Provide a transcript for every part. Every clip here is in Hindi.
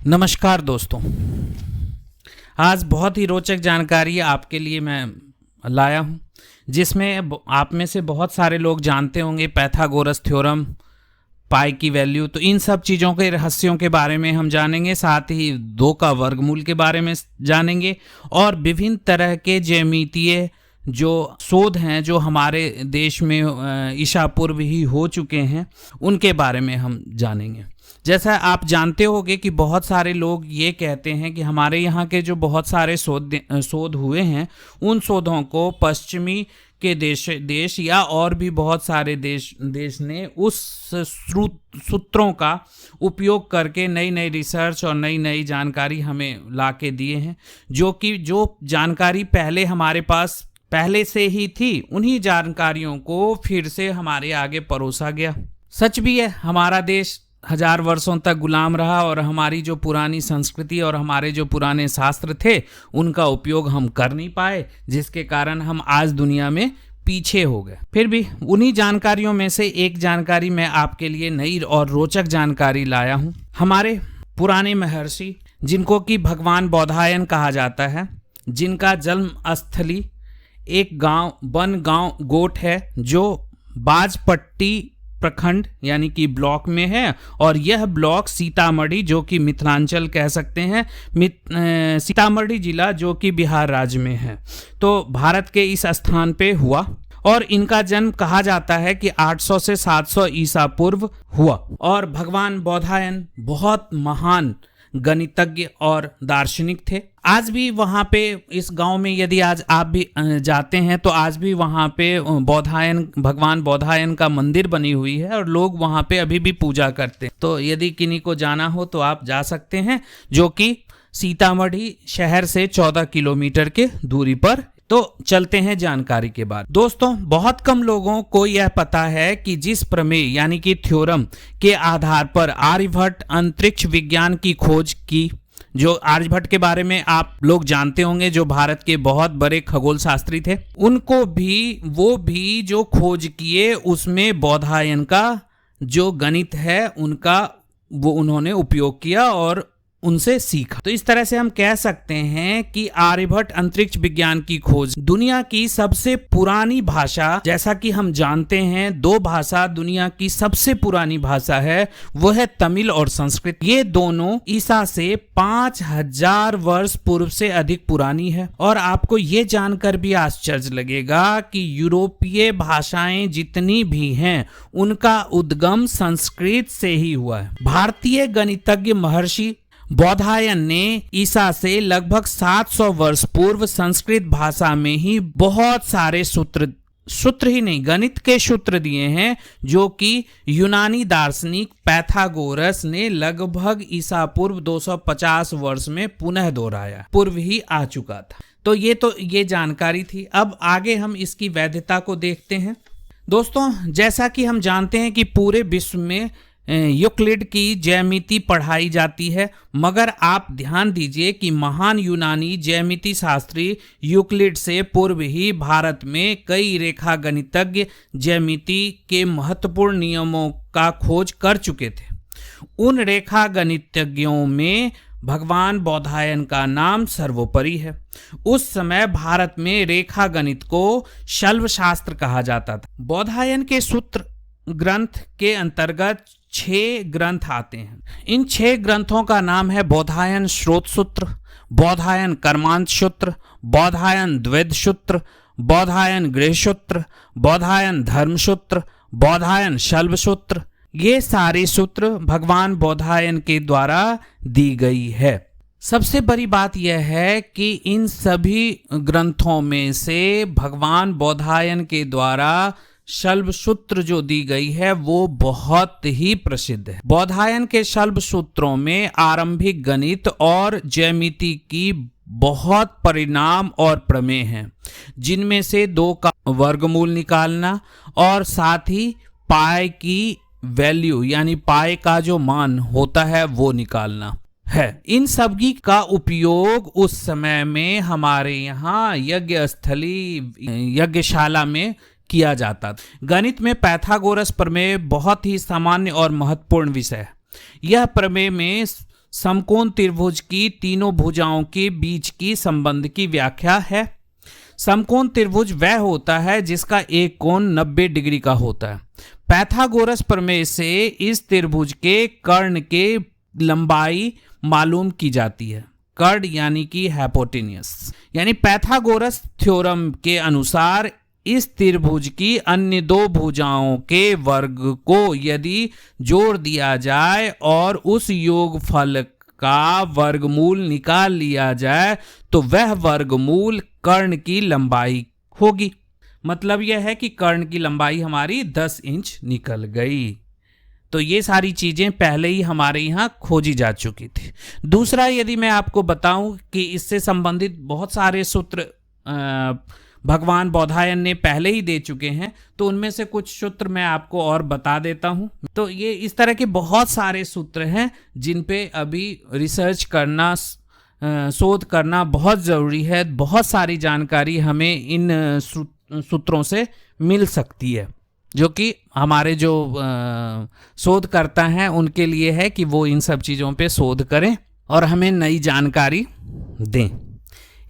नमस्कार दोस्तों, आज बहुत ही रोचक जानकारी आपके लिए मैं लाया हूं, जिसमें आप में से बहुत सारे लोग जानते होंगे पाइथागोरस थ्योरम, पाई की वैल्यू। तो इन सब चीज़ों के रहस्यों के बारे में हम जानेंगे, साथ ही 2 का वर्गमूल के बारे में जानेंगे और विभिन्न तरह के ज्यामितीय जो शोध हैं जो हमारे देश में ईसा पूर्व ही हो चुके हैं, उनके बारे में हम जानेंगे। जैसा आप जानते होंगे कि बहुत सारे लोग ये कहते हैं कि हमारे यहाँ के जो बहुत सारे शोध हुए हैं, उन शोधों को पश्चिमी के देश या और भी बहुत सारे देश ने उस सूत्रों का उपयोग करके नई नई रिसर्च और नई नई जानकारी हमें ला के दिए हैं, जो जानकारी पहले हमारे पास पहले से ही थी, उन्हीं जानकारियों को फिर से हमारे आगे परोसा गया। सच भी है, हमारा देश 1000 वर्षों तक गुलाम रहा और हमारी जो पुरानी संस्कृति और हमारे जो पुराने शास्त्र थे, उनका उपयोग हम कर नहीं पाए, जिसके कारण हम आज दुनिया में पीछे हो गए। फिर भी उन्हीं जानकारियों में से एक जानकारी मैं आपके लिए नई और रोचक जानकारी लाया हूँ। हमारे पुराने महर्षि, जिनको कि भगवान बौधायन कहा जाता है, जिनका जन्म स्थली एक गांव गोट है जो बाजपट्टी प्रखंड यानी कि ब्लॉक में है, और यह ब्लॉक सीतामढ़ी, जो कि मिथिलांचल कह सकते हैं, सीतामढ़ी जिला जो कि बिहार राज्य में है, तो भारत के इस स्थान पे हुआ। और इनका जन्म कहा जाता है कि 800 से 700 ईसा पूर्व हुआ। और भगवान बौधायन बहुत महान गणितज्ञ और दार्शनिक थे। आज भी वहाँ पे इस गांव में यदि आज आप भी जाते हैं तो आज भी वहाँ पे भगवान बौधायन का मंदिर बनी हुई है और लोग वहाँ पे अभी भी पूजा करते हैं। तो यदि किन्हीं को जाना हो तो आप जा सकते हैं, जो कि सीतामढ़ी शहर से 14 किलोमीटर के दूरी पर। तो चलते हैं जानकारी के बाद। दोस्तों, बहुत कम लोगों को यह पता है कि जिस प्रमेय यानी कि थ्योरम के आधार पर आर्यभट्ट अंतरिक्ष विज्ञान की खोज की, जो आर्यभट्ट के बारे में आप लोग जानते होंगे, जो भारत के बहुत बड़े खगोल शास्त्री थे, वो भी जो खोज किए, उसमें बौधायन का जो गणित है वो उन्होंने उपयोग किया और उनसे सीखा। तो इस तरह से हम कह सकते हैं कि आर्यभट्ट अंतरिक्ष विज्ञान की खोज दुनिया की सबसे पुरानी भाषा, जैसा कि हम जानते हैं 2 भाषा दुनिया की सबसे पुरानी भाषा है, वो है तमिल और संस्कृत। ये दोनों ईसा से 5000 वर्ष पूर्व से अधिक पुरानी है। और आपको ये जानकर भी आश्चर्य लगेगा कि यूरोपीय भाषाएं जितनी भी हैं, उनका उद्गम संस्कृत से ही हुआ है। भारतीय गणितज्ञ महर्षि बौधायन ने ईसा से लगभग 700 वर्ष पूर्व संस्कृत भाषा में ही बहुत सारे सूत्र ही नहीं, गणित के सूत्र दिए हैं, जो कि यूनानी दार्शनिक पाइथागोरस ने लगभग ईसा पूर्व 250 वर्ष में पुनः दोहराया, पूर्व ही आ चुका था। तो ये जानकारी थी। अब आगे हम इसकी वैधता को देखते हैं। दोस्तों, जैसा कि हम जानते हैं कि पूरे विश्व में यूक्लिड की ज्यामिति पढ़ाई जाती है, मगर आप ध्यान दीजिए कि महान यूनानी ज्यामिति शास्त्री यूक्लिड से पूर्व ही भारत में कई रेखा गणितज्ञ ज्यामिति के महत्वपूर्ण नियमों का खोज कर चुके थे। उन रेखा गणितज्ञों में भगवान बौधायन का नाम सर्वोपरि है। उस समय भारत में रेखा गणित को शल्व शास्त्र कहा जाता था। बौधायन के सूत्र ग्रंथ के अंतर्गत 6 ग्रंथ आते हैं। इन 6 ग्रंथों का नाम है बौधायन स्रोत सूत्र, बौधायन कर्मांत सूत्र, बौधायन द्वैध सूत्र, बौधायन गृह सूत्र, बौधायन धर्म सूत्र, बौधायन शल्व सूत्र। ये सारे सूत्र भगवान बौधायन के द्वारा दी गई है। सबसे बड़ी बात यह है कि इन सभी ग्रंथों में से भगवान बौधायन के द्वारा शल्व सूत्र जो दी गई है वो बहुत ही प्रसिद्ध है। बौधायन के शल्व सूत्रों में आरंभिक गणित और ज्यामिति की बहुत परिणाम और प्रमेय हैं, जिनमें से 2 का वर्गमूल निकालना और साथ ही पाई की वैल्यू यानी पाई का जो मान होता है वो निकालना है। इन सभी का उपयोग उस समय में हमारे यहाँ यज्ञशाला में किया जाता था। गणित में पाइथागोरस प्रमेय बहुत ही सामान्य और महत्वपूर्ण विषय है। यह प्रमेय में समकोण त्रिभुज की तीनों भुजाओं के बीच की संबंध की व्याख्या है। समकोण त्रिभुज वह होता है जिसका एक कोण 90 डिग्री का होता है। पाइथागोरस प्रमेय से इस त्रिभुज के कर्ण के लंबाई मालूम की जाती है। कर्ण यानी कि हाइपोटेन्यूस, यानी पाइथागोरस थ्योरम के अनुसार इस त्रिभुज की अन्य दो भुजाओं के वर्ग को यदि जोड़ दिया जाए और उस योगफल का वर्गमूल निकाल लिया जाए तो वह वर्गमूल कर्ण की लंबाई होगी। मतलब यह है कि कर्ण की लंबाई हमारी 10 इंच निकल गई। तो ये सारी चीजें पहले ही हमारे यहाँ खोजी जा चुकी थी। दूसरा, यदि मैं आपको बताऊं कि इससे संबंधित बहुत सारे सूत्र भगवान बौधायन ने पहले ही दे चुके हैं, तो उनमें से कुछ सूत्र मैं आपको और बता देता हूं। तो ये इस तरह के बहुत सारे सूत्र हैं जिन पे अभी रिसर्च करना, शोध करना बहुत ज़रूरी है। बहुत सारी जानकारी हमें इन सूत्रों से मिल सकती है, जो कि हमारे जो शोधकर्ता हैं उनके लिए है कि वो इन सब चीज़ों पे शोध करें और हमें नई जानकारी दें।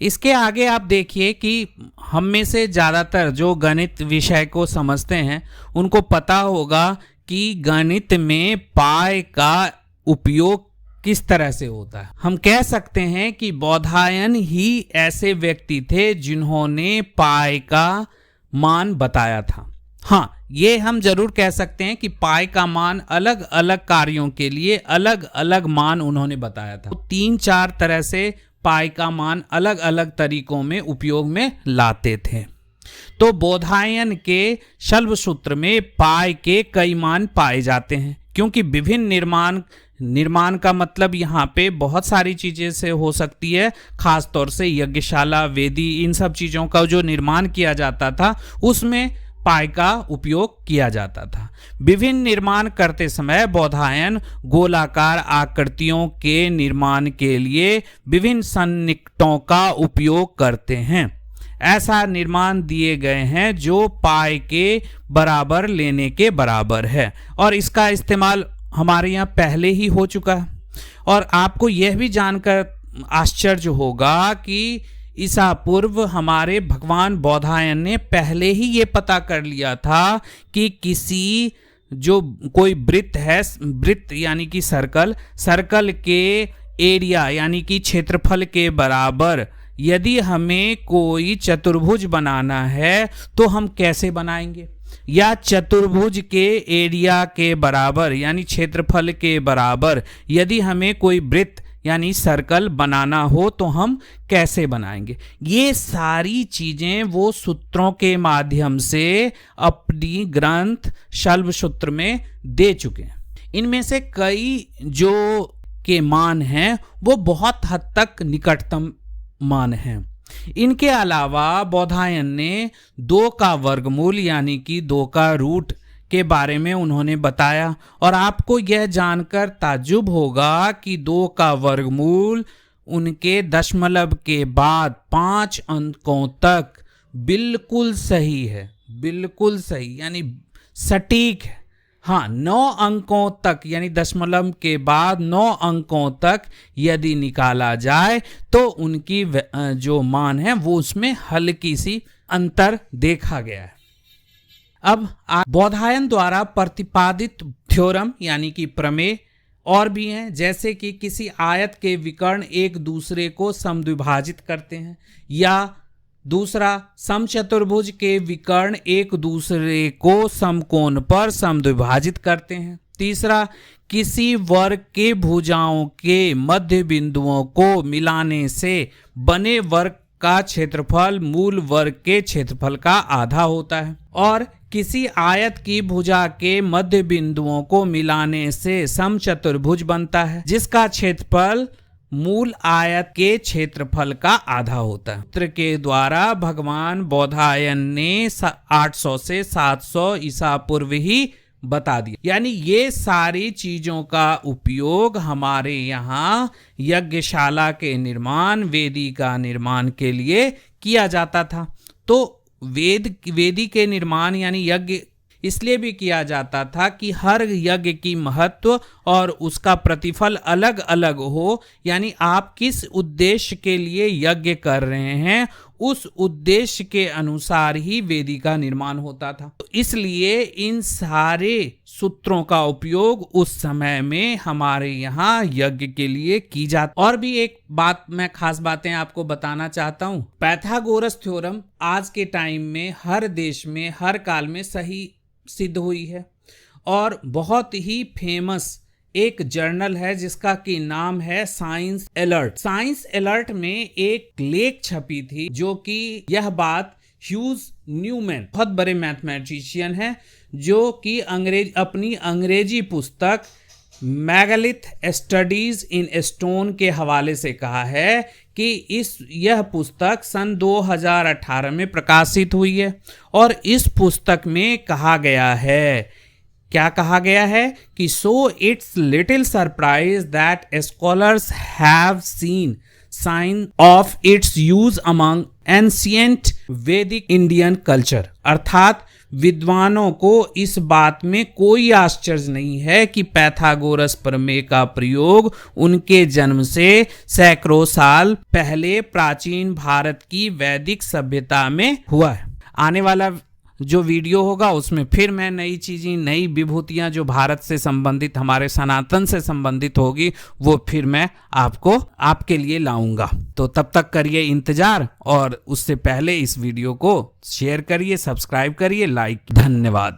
इसके आगे आप देखिए कि हम में से ज़्यादातर जो गणित विषय को समझते हैं उनको पता होगा कि गणित में पाई का उपयोग किस तरह से होता है। हम कह सकते हैं कि बौधायन ही ऐसे व्यक्ति थे जिन्होंने पाई का मान बताया था। हाँ, ये हम जरूर कह सकते हैं कि पाई का मान अलग अलग कार्यों के लिए अलग अलग मान उन्होंने बताया था। 3-4 तरह से पाई का मान अलग अलग तरीकों में उपयोग में लाते थे। तो बौधायन के शल्व सूत्र में पाई के कई मान पाए जाते हैं, क्योंकि विभिन्न निर्माण का मतलब यहाँ पे बहुत सारी चीजें से हो सकती है। खास तौर से यज्ञशाला, वेदी, इन सब चीजों का जो निर्माण किया जाता था उसमें पाई का उपयोग किया जाता था। विभिन्न निर्माण करते समय बौधायन गोलाकार आकृतियों के निर्माण के लिए विभिन्न सन्निकटों का उपयोग करते हैं। ऐसा निर्माण दिए गए हैं जो पाई के बराबर लेने के बराबर है, और इसका इस्तेमाल हमारे यहाँ पहले ही हो चुका है। और आपको यह भी जानकर आश्चर्य होगा कि ईसा पूर्व हमारे भगवान बौधायन ने पहले ही ये पता कर लिया था कि किसी जो कोई वृत्त है, वृत्त यानी कि सर्कल के एरिया यानी कि क्षेत्रफल के बराबर यदि हमें कोई चतुर्भुज बनाना है तो हम कैसे बनाएंगे, या चतुर्भुज के एरिया के बराबर यानी क्षेत्रफल के बराबर यदि हमें कोई वृत्त यानी सर्कल बनाना हो तो हम कैसे बनाएंगे। ये सारी चीजें वो सूत्रों के माध्यम से अपनी ग्रंथ शल्व सूत्र में दे चुके हैं। इनमें से कई जो के मान हैं वो बहुत हद तक निकटतम मान हैं। इनके अलावा बौधायन ने 2 का वर्गमूल यानी कि 2 का रूट के बारे में उन्होंने बताया, और आपको यह जानकर ताज्जुब होगा कि 2 का वर्गमूल उनके दशमलव के बाद 5 अंकों तक बिल्कुल सही है, बिल्कुल सही यानी सटीक है। हाँ, 9 अंकों तक यानी दशमलव के बाद 9 अंकों तक यदि निकाला जाए तो उनकी जो मान है वो उसमें हल्की सी अंतर देखा गया है। अब बौधायन द्वारा प्रतिपादित थ्योरम यानी कि प्रमेय और भी हैं, जैसे कि किसी आयत के विकर्ण एक दूसरे को समद्विभाजित करते हैं, या दूसरा समचतुर्भुज के विकर्ण एक दूसरे को समकोण पर समद्विभाजित करते हैं। तीसरा, किसी वर्ग के भुजाओं के मध्य बिंदुओं को मिलाने से बने वर्ग का क्षेत्रफल मूल वर्ग के क्षेत्रफल का आधा होता है, और किसी आयत की भुजा के मध्य बिंदुओं को मिलाने से समचतुर्भुज बनता है जिसका क्षेत्रफल मूल आयत के क्षेत्रफल का आधा होता है। सूत्र के द्वारा भगवान बौधायन ने 800 से 700 ईसा पूर्व ही बता दिया। यानी ये सारी चीजों का उपयोग हमारे यहाँ यज्ञशाला के निर्माण, वेदी का निर्माण के लिए किया जाता था। तो वेदी के निर्माण यानी इसलिए भी किया जाता था कि हर यज्ञ की महत्व और उसका प्रतिफल अलग अलग हो, यानी आप किस उद्देश्य के लिए यज्ञ कर रहे हैं उस उद्देश्य के अनुसार ही वेदी का निर्माण होता था। तो इसलिए इन सारे सूत्रों का उपयोग उस समय में हमारे यहाँ यज्ञ के लिए की जाती। और भी एक बात, मैं खास बातें आपको बताना चाहता हूँ। पाइथागोरस थ्योरम आज के टाइम में हर देश में हर काल में सही सिद्ध हुई है और बहुत ही फेमस एक जर्नल है जिसका कि नाम है साइंस अलर्ट। साइंस अलर्ट में एक लेख छपी थी जो कि यह बात ह्यूज न्यूमैन, बहुत बड़े मैथमेटिशियन हैं, जो कि अपनी अंग्रेजी पुस्तक मेगालिथ स्टडीज इन स्टोन के हवाले से कहा है कि यह पुस्तक सन 2018 में प्रकाशित हुई है। और इस पुस्तक में कहा गया है, क्या कहा गया है कि so it's little surprise that scholars have seen sign of its use among ancient Vedic Indian culture. अर्थात विद्वानों को इस बात में कोई आश्चर्य नहीं है कि पाइथागोरस प्रमेय का प्रयोग उनके जन्म से सैकड़ों साल पहले प्राचीन भारत की वैदिक सभ्यता में हुआ है। आने वाला जो वीडियो होगा उसमें फिर मैं नई चीजें, नई विभूतियां जो भारत से संबंधित, हमारे सनातन से संबंधित होगी, वो फिर मैं आपके लिए लाऊंगा। तो तब तक करिए इंतजार और उससे पहले इस वीडियो को शेयर करिए, सब्सक्राइब करिए, लाइक। धन्यवाद।